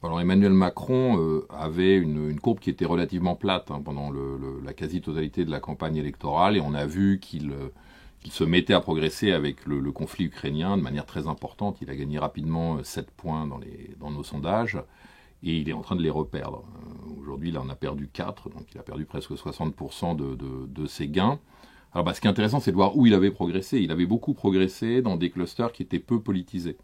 Alors Emmanuel Macron avait une courbe qui était relativement plate pendant la quasi-totalité de la campagne électorale, et on a vu qu'il se mettait à progresser avec le conflit ukrainien de manière très importante. Il a gagné rapidement 7 points dans nos sondages, et il est en train de les reperdre. Aujourd'hui, là, on a perdu 4, donc il a perdu presque 60% de ses gains. Alors ce qui est intéressant, c'est de voir où il avait progressé. Il avait beaucoup progressé dans des clusters qui étaient peu politisés.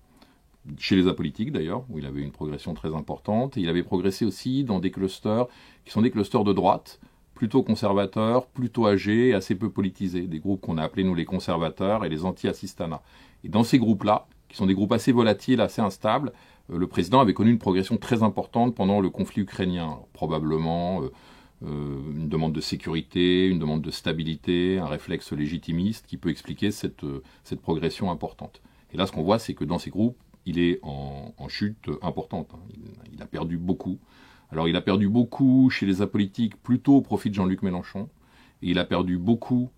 Chez les apolitiques d'ailleurs, où il avait une progression très importante. Et il avait progressé aussi dans des clusters qui sont des clusters de droite, plutôt conservateurs, plutôt âgés et assez peu politisés. Des groupes qu'on a appelés nous les conservateurs et les anti-Assistana. Et dans ces groupes-là, qui sont des groupes assez volatiles, assez instables, le président avait connu une progression très importante pendant le conflit ukrainien. Alors, probablement une demande de sécurité, une demande de stabilité, un réflexe légitimiste qui peut expliquer cette progression importante. Et là, ce qu'on voit, c'est que dans ces groupes, il est en chute importante. Il a perdu beaucoup. Alors, il a perdu beaucoup chez les apolitiques, plutôt au profit de Jean-Luc Mélenchon. Et il a perdu beaucoup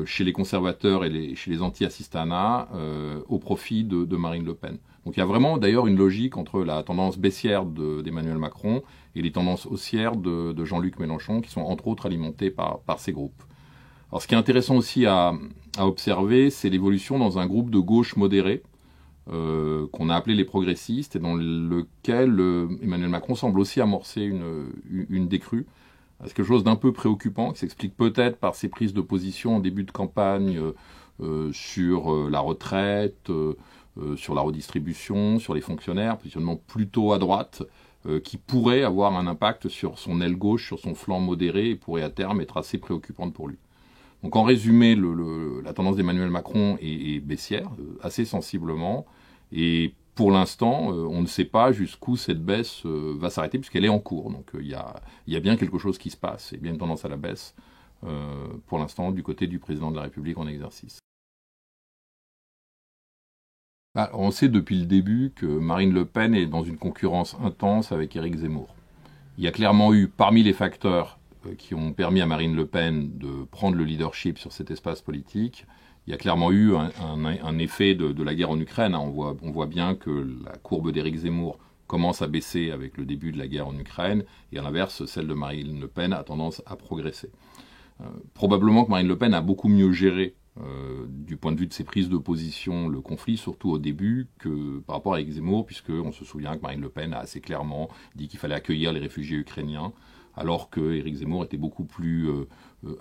chez les conservateurs et chez les anti-Assistana au profit de Marine Le Pen. Donc, il y a vraiment, d'ailleurs, une logique entre la tendance baissière d'Emmanuel Macron et les tendances haussières de Jean-Luc Mélenchon, qui sont entre autres alimentées par ces groupes. Alors, ce qui est intéressant aussi à observer, c'est l'évolution dans un groupe de gauche modéré, qu'on a appelé les progressistes, et dans lequel Emmanuel Macron semble aussi amorcer une décrue. C'est quelque chose d'un peu préoccupant, qui s'explique peut-être par ses prises de position en début de campagne sur la retraite, sur la redistribution, sur les fonctionnaires, positionnement plutôt à droite, qui pourrait avoir un impact sur son aile gauche, sur son flanc modéré, et pourrait à terme être assez préoccupante pour lui. Donc en résumé, la tendance d'Emmanuel Macron est baissière, assez sensiblement, et pour l'instant, on ne sait pas jusqu'où cette baisse va s'arrêter, puisqu'elle est en cours. Donc il y a bien quelque chose qui se passe, et bien une tendance à la baisse, pour l'instant, du côté du président de la République en exercice. On sait depuis le début que Marine Le Pen est dans une concurrence intense avec Éric Zemmour. Il y a clairement eu, parmi les facteurs qui ont permis à Marine Le Pen de prendre le leadership sur cet espace politique, il y a clairement eu un effet de la guerre en Ukraine. On voit bien que la courbe d'Éric Zemmour commence à baisser avec le début de la guerre en Ukraine, et à l'inverse, celle de Marine Le Pen a tendance à progresser. Probablement que Marine Le Pen a beaucoup mieux géré, du point de vue de ses prises de position, le conflit, surtout au début, que par rapport à Éric Zemmour, puisqu'on se souvient que Marine Le Pen a assez clairement dit qu'il fallait accueillir les réfugiés ukrainiens, alors que Éric Zemmour était beaucoup plus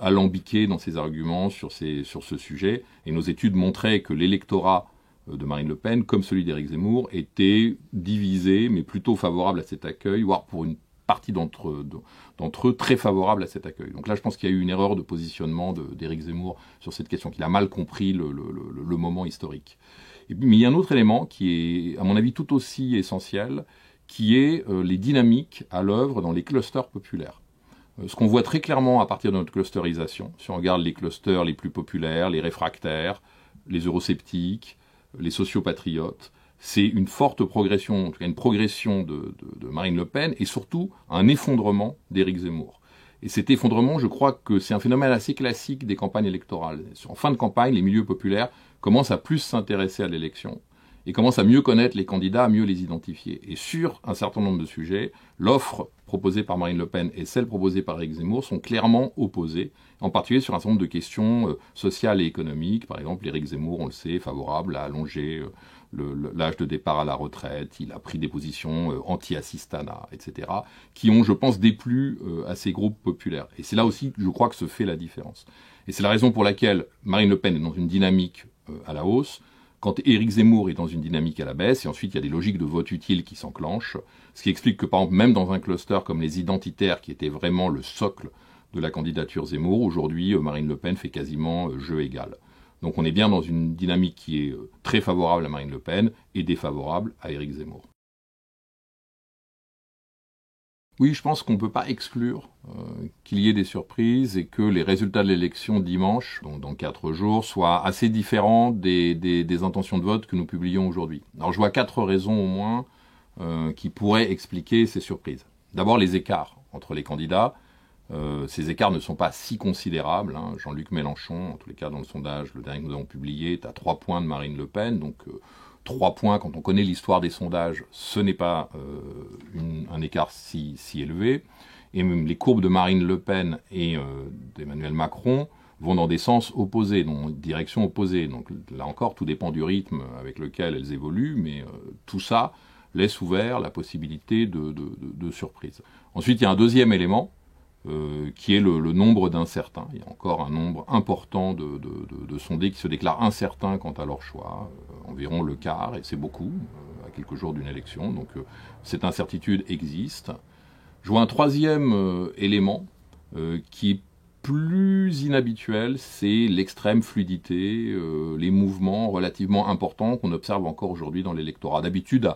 alambiqué dans ses arguments sur ce sujet. Et nos études montraient que l'électorat de Marine Le Pen, comme celui d'Éric Zemmour, était divisé, mais plutôt favorable à cet accueil, voire pour une partie d'entre eux très favorable à cet accueil. Donc là, je pense qu'il y a eu une erreur de positionnement d'Éric Zemmour sur cette question, qu'il a mal compris le moment historique. Mais il y a un autre élément qui est, à mon avis, tout aussi essentiel, qui est les dynamiques à l'œuvre dans les clusters populaires. Ce qu'on voit très clairement à partir de notre clusterisation, si on regarde les clusters les plus populaires, les réfractaires, les eurosceptiques, les sociopatriotes, c'est une forte progression, en tout cas une progression de Marine Le Pen, et surtout un effondrement d'Éric Zemmour. Et cet effondrement, je crois que c'est un phénomène assez classique des campagnes électorales. En fin de campagne, les milieux populaires commencent à plus s'intéresser à l'élection, et commence à mieux connaître les candidats, à mieux les identifier. Et sur un certain nombre de sujets, l'offre proposée par Marine Le Pen et celle proposée par Éric Zemmour sont clairement opposées, en particulier sur un certain nombre de questions sociales et économiques. Par exemple, Éric Zemmour, on le sait, est favorable à allonger l'âge de départ à la retraite, il a pris des positions anti-Assistana, etc., qui ont, je pense, déplu à ces groupes populaires. Et c'est là aussi, je crois, que se fait la différence. Et c'est la raison pour laquelle Marine Le Pen est dans une dynamique à la hausse, quand Éric Zemmour est dans une dynamique à la baisse, et ensuite il y a des logiques de vote utile qui s'enclenchent, ce qui explique que, par exemple, même dans un cluster comme les identitaires, qui était vraiment le socle de la candidature Zemmour, aujourd'hui, Marine Le Pen fait quasiment jeu égal. Donc on est bien dans une dynamique qui est très favorable à Marine Le Pen et défavorable à Éric Zemmour. Oui, je pense qu'on ne peut pas exclure qu'il y ait des surprises et que les résultats de l'élection dimanche, donc dans 4 jours, soient assez différents des intentions de vote que nous publions aujourd'hui. Alors je vois 4 raisons au moins qui pourraient expliquer ces surprises. D'abord les écarts entre les candidats. Ces écarts ne sont pas si considérables. Jean-Luc Mélenchon, en tous les cas dans le sondage, le dernier que nous avons publié, est à 3 points de Marine Le Pen, donc 3 points, quand on connaît l'histoire des sondages, ce n'est pas un écart si élevé. Et même les courbes de Marine Le Pen et d'Emmanuel Macron vont dans des sens opposés, dans une direction opposée. Donc là encore, tout dépend du rythme avec lequel elles évoluent, mais tout ça laisse ouvert la possibilité de surprise. Ensuite, il y a un deuxième élément, qui est le nombre d'incertains. Il y a encore un nombre important de sondés qui se déclarent incertains quant à leur choix, environ le quart, et c'est beaucoup, à quelques jours d'une élection, donc cette incertitude existe. Je vois un troisième élément qui est plus inhabituel, c'est l'extrême fluidité, les mouvements relativement importants qu'on observe encore aujourd'hui dans l'électorat. D'habitude,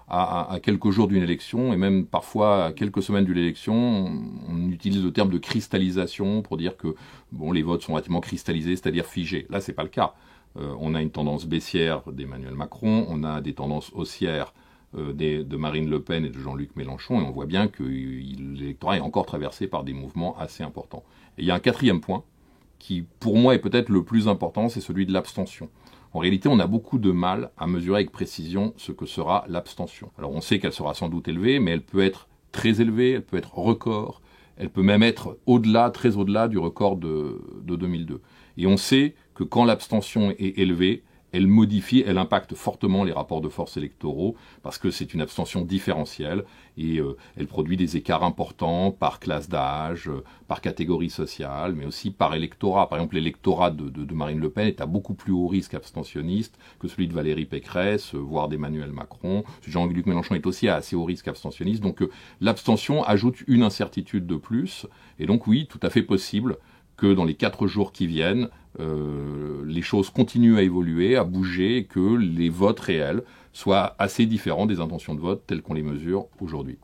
à quelques jours d'une élection, et même parfois à quelques semaines d'une élection, on utilise le terme de cristallisation pour dire que bon, les votes sont relativement cristallisés, c'est-à-dire figés. Là, c'est pas le cas. On a une tendance baissière d'Emmanuel Macron, on a des tendances haussières de Marine Le Pen et de Jean-Luc Mélenchon, et on voit bien que l'électorat est encore traversé par des mouvements assez importants. Et il y a un quatrième point, qui pour moi est peut-être le plus important, c'est celui de l'abstention. En réalité, on a beaucoup de mal à mesurer avec précision ce que sera l'abstention. Alors on sait qu'elle sera sans doute élevée, mais elle peut être très élevée, elle peut être record, elle peut même être au-delà, très au-delà du record de 2002. Et on sait que quand l'abstention est élevée, elle modifie, elle impacte fortement les rapports de force électoraux parce que c'est une abstention différentielle et elle produit des écarts importants par classe d'âge, par catégorie sociale, mais aussi par électorat. Par exemple, l'électorat de Marine Le Pen est à beaucoup plus haut risque abstentionniste que celui de Valérie Pécresse, voire d'Emmanuel Macron. Jean-Luc Mélenchon est aussi à assez haut risque abstentionniste. Donc l'abstention ajoute une incertitude de plus. Et donc oui, tout à fait possible que dans les 4 jours qui viennent, les choses continuent à évoluer, à bouger, et que les votes réels soient assez différents des intentions de vote telles qu'on les mesure aujourd'hui.